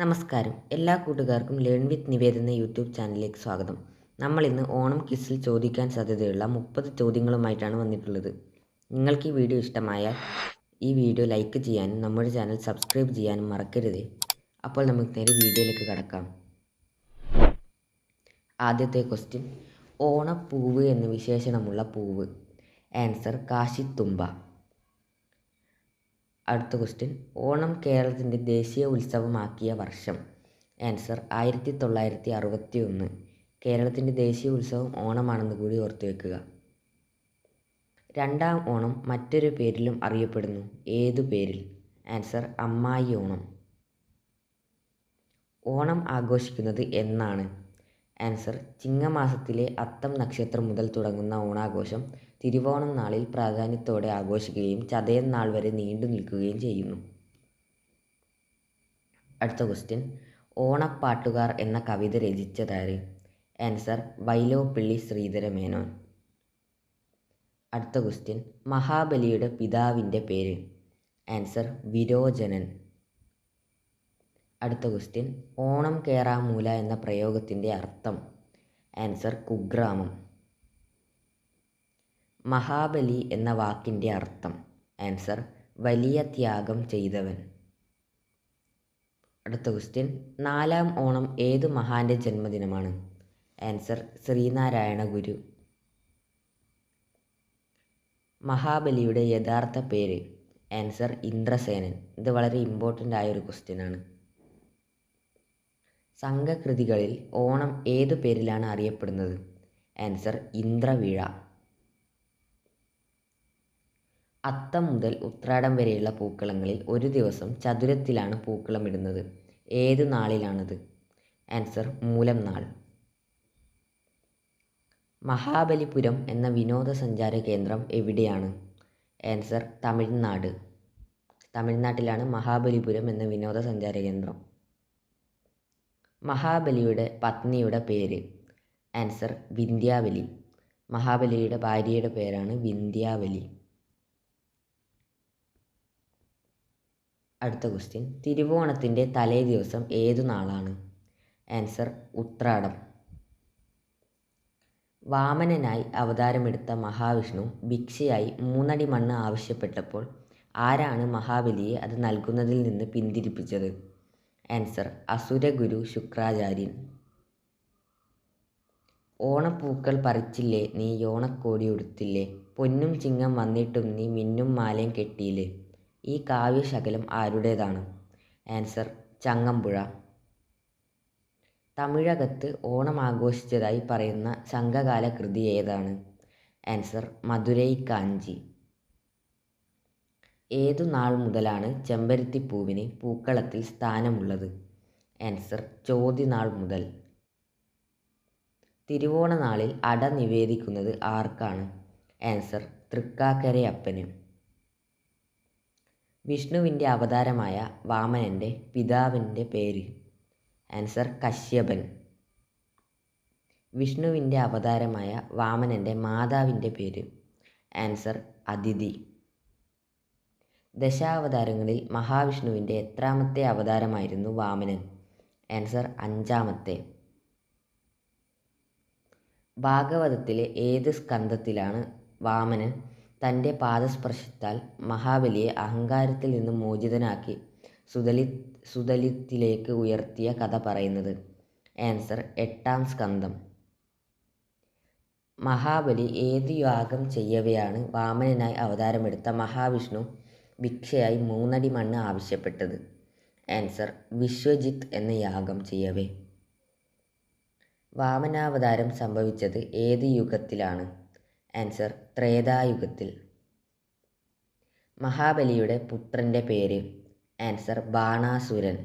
നമസ്കാരം. എല്ലാ കൂട്ടുകാർക്കും ലേൺ വിത്ത് നിവേദ് എന്ന യൂട്യൂബ് ചാനലിലേക്ക് സ്വാഗതം. നമ്മൾ ഇന്ന് ഓണം ക്വിസിൽ ചോദിക്കാൻ സാധ്യതയുള്ള 30 ചോദ്യങ്ങളുമായിട്ടാണ് വന്നിട്ടുള്ളത്. നിങ്ങൾക്ക് ഈ വീഡിയോ ഇഷ്ടമായാൽ ഈ വീഡിയോ ലൈക്ക് ചെയ്യാനും നമ്മുടെ ചാനൽ സബ്സ്ക്രൈബ് ചെയ്യാനും മറക്കരുത്. അപ്പോൾ നമുക്ക് നേരെ വീഡിയോയിലേക്ക് കടക്കാം. ആദ്യത്തെ ക്വസ്റ്റ്യൻ, ഓണപ്പൂവ് എന്ന വിശേഷണമുള്ള പൂവ്. ആൻസർ കാശിത്തുമ്പ. അടുത്ത ക്വസ്റ്റ്യൻ, ഓണം കേരളത്തിൻ്റെ ദേശീയ ഉത്സവമാക്കിയ വർഷം. ആൻസർ 1961. കേരളത്തിൻ്റെ ദേശീയ ഉത്സവം ഓണമാണെന്ന് കൂടി ഓർത്തു വെക്കുക. രണ്ടാം ഓണം മറ്റൊരു പേരിലും അറിയപ്പെടുന്നു. ഏതു പേരിൽ? ആൻസർ അമ്മായി ഓണം. ഓണം ആഘോഷിക്കുന്നത് എന്നാണ്? ആൻസർ ചിങ്ങമാസത്തിലെ അത്തം നക്ഷത്രം മുതൽ തുടങ്ങുന്ന ഓണാഘോഷം തിരുവോണം നാളിൽ പ്രാധാന്യത്തോടെ ആഘോഷിക്കുകയും ചതയം നാൾ വരെ നീണ്ടു നിൽക്കുകയും ചെയ്യുന്നു. അടുത്ത ക്വസ്റ്റ്യൻ, ഓണപ്പാട്ടുകാർ എന്ന കവിത രചിച്ചതാര്? ആൻസർ വൈലോപ്പിള്ളി ശ്രീധരമേനോൻ. അടുത്ത ക്വസ്റ്റ്യൻ, മഹാബലിയുടെ പിതാവിൻ്റെ പേര്? ആൻസർ വിരോചനൻ. അടുത്ത ക്വസ്റ്റ്യൻ, ഓണം കേറാമൂല എന്ന പ്രയോഗത്തിൻ്റെ അർത്ഥം? ആൻസർ കുഗ്രാമം. മഹാബലി എന്ന വാക്കിൻ്റെ അർത്ഥം? ആൻസർ വലിയ ത്യാഗം ചെയ്തവൻ. അടുത്ത ക്വസ്റ്റ്യൻ, നാലാം ഓണം ഏതു മഹാന്റെ ജന്മദിനമാണ്? ആൻസർ ശ്രീനാരായണ ഗുരു. മഹാബലിയുടെ യഥാർത്ഥ പേര്? ആൻസർ ഇന്ദ്രസേനൻ. ഇത് വളരെ ഇമ്പോർട്ടൻ്റ് ആയ ഒരു ക്വസ്റ്റ്യൻ ആണ്. സംഘകൃതികളിൽ ഓണം ഏതു പേരിലാണ് അറിയപ്പെടുന്നത്? ആൻസർ ഇന്ദ്രവീഴ. അത്തം മുതൽ ഉത്രാടം വരെയുള്ള പൂക്കളങ്ങളിൽ ഒരു ദിവസം ചതുരത്തിലാണ് പൂക്കളമിടുന്നത്. ഏതു നാളിലാണത്? ആൻസർ മൂലം നാൾ. മഹാബലിപുരം എന്ന വിനോദസഞ്ചാര കേന്ദ്രം എവിടെയാണ്? ആൻസർ തമിഴ്നാട്. തമിഴ്നാട്ടിലാണ് മഹാബലിപുരം എന്ന വിനോദസഞ്ചാര കേന്ദ്രം. മഹാബലിയുടെ പത്നിയുടെ പേര്? ആൻസർ വിന്ധ്യാവലി. മഹാബലിയുടെ ഭാര്യയുടെ പേരാണ് വിന്ധ്യാവലി. അടുത്ത ക്വസ്റ്റ്യൻ, തിരുവോണത്തിൻ്റെ തലേ ദിവസം ഏതു നാളാണ്? ആൻസർ ഉത്രാടം. വാമനനായി അവതാരമെടുത്ത മഹാവിഷ്ണു ഭിക്ഷയായി 3 അടി മണ്ണ് ആവശ്യപ്പെട്ടപ്പോൾ ആരാണ് മഹാബലിയെ അത് നൽകുന്നതിൽ നിന്ന് പിന്തിരിപ്പിച്ചത്? ആൻസർ അസുരഗുരു ശുക്രാചാര്യൻ. ഓണപ്പൂക്കൾ പറിച്ചില്ലേ നീ ഓണക്കോടി ഉടുത്തില്ലേ, പൊന്നും ചിങ്ങം വന്നിട്ടും നീ മിന്നും മാലയും കെട്ടിയില്ലേ. ഈ കാവ്യശകലം ആരുടേതാണ്? ആൻസർ ചങ്ങമ്പുഴ. തമിഴകത്ത് ഓണം ആഘോഷിച്ചതായി പറയുന്ന സംഘകാല കൃതി ഏതാണ്? ആൻസർ മധുരൈ കാഞ്ചി. ഏതു നാൾ മുതലാണ് ചെമ്പരത്തിപ്പൂവിന് പൂക്കളത്തിൽ സ്ഥാനമുള്ളത്? ആൻസർ ചോതി നാൾ മുതൽ. തിരുവോണ നാളിൽ അട നിവേദിക്കുന്നത് ആർക്കാണ്? ആൻസർ തൃക്കാക്കരയപ്പന്. വിഷ്ണുവിൻ്റെ അവതാരമായ വാമനൻ്റെ പിതാവിൻ്റെ പേര്? ആൻസർ കശ്യപൻ. വിഷ്ണുവിൻ്റെ അവതാരമായ വാമനൻ്റെ മാതാവിൻ്റെ പേര്? ആൻസർ അദിതി. ദശാവതാരങ്ങളിൽ മഹാവിഷ്ണുവിൻ്റെ എത്രാമത്തെ അവതാരമായിരുന്നു വാമനൻ? ആൻസർ 5ാമത്തെ. ഭാഗവതത്തിലെ ഏത് സ്കന്ധത്തിലാണ് വാമനൻ തൻ്റെ പാദസ്പർശത്താൽ മഹാബലിയെ അഹങ്കാരത്തിൽ നിന്ന് മോചിതനാക്കി സുതലത്തിലേക്ക് ഉയർത്തിയ കഥ പറയുന്നത്? ആൻസർ 8ാം സ്കന്ധം. മഹാബലി ഏതു യാഗം ചെയ്യവെയാണ് വാമനനായി അവതാരമെടുത്ത മഹാവിഷ്ണു ഭിക്ഷയായി 3 അടി മണ്ണ് ആവശ്യപ്പെട്ടത്? ആൻസർ വിശ്വജിത്ത് എന്ന യാഗം ചെയ്യവേ. വാമനാവതാരം സംഭവിച്ചത് ഏത് യുഗത്തിലാണ്? ആൻസർ ത്രേതായുഗത്തിൽ. മഹാബലിയുടെ പുത്രൻ്റെ പേര്? ആൻസർ ബാണാസുരൻ.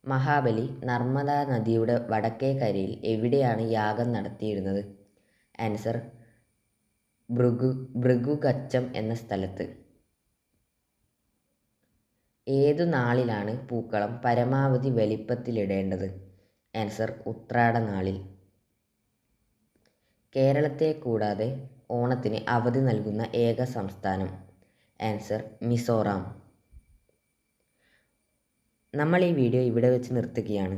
മഹാബലി നർമ്മദാ നദിയുടെ വടക്കേ കരയിൽ എവിടെയാണ് യാഗം നടത്തിയിരുന്നത്? ആൻസർ ഭൃഗുകച്ചം എന്ന സ്ഥലത്ത്. ഏതു നാളിലാണ് പൂക്കളം പരമാവധി വലിപ്പത്തിലിടേണ്ടത്? ആൻസർ ഉത്രാട നാളിൽ. കേരളത്തെ കൂടാതെ ഓണത്തിന് അവധി നൽകുന്ന ഏക സംസ്ഥാനം? ആൻസർ മിസോറാം. നമ്മൾ ഈ വീഡിയോ ഇവിടെ വെച്ച് നിർത്തുകയാണ്.